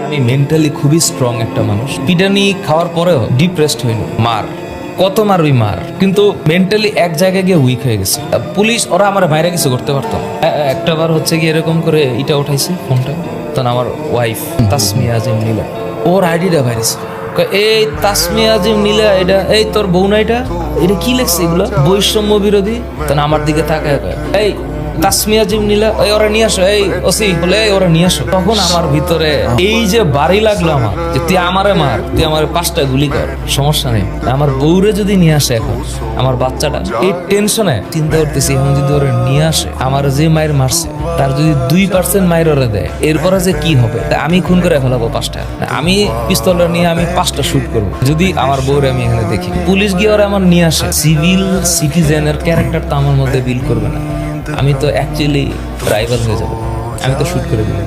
আমি মেন্টালি খুবই স্ট্রং একটা মানুষ। পিটানি খাওয়ার পরেও ডিপ্রেসড হইনি। মার কত মারবি মার, কিন্তু মেন্টালি এক জায়গায় গিয়ে উইক হয়ে গেছে। পুলিশ ওরা আমার বাইরে কিছু করতে পারতো না। একটা বার হচ্ছে কি এরকম করে এটা উঠাইছে ফোনটা, তখন আমার ওয়াইফ তাসমিয়া আজিম নীলা ওর আইডিটা ভাইরাস। এই তাসমিয়া আজিম নীলা এটা এই তোর বউ না, এটা কি লেখছে এগুলো বৈষম্য বিরোধী। তখন আমার দিকে তাকায় এই তাসমিয়া জিম নীলা ওই ওরা নিয়ে আসো, এই ওসি বলে ওরা নিয়ে আসো। তখন আমার ভিতরে এই যে বাড়ি লাগলো আমার, যে তুই আমারে মার, তুই আমার 5টা গুলি কর, সমস্যা নেই, আমার বউরে যদি নিয়ে আসে এখন আমার বাচ্চাটা, এই টেনশনে চিন্তা করতেছি এখন যদি ওরা নিয়ে আসে আমার যে মায়ের মারছে তার যদি 2% মায়ের ওরা দেয় এরপরে যে কি হবে। আমি খুন করে ফেলাবো 5টা, আমি পিস্তলটা নিয়ে আমি 5টা শুট করবো যদি আমার বউরে আমি এখানে দেখি। পুলিশ গিয়ে ওরা আমার নিয়ে আসে, সিভিল সিটিজেনের ক্যারেক্টার তো আমার মধ্যে বিল করবে না, আমি তো অ্যাকচুয়ালি রাইভাল হয়ে যাবো, আমি তো শুট করে দিলাম।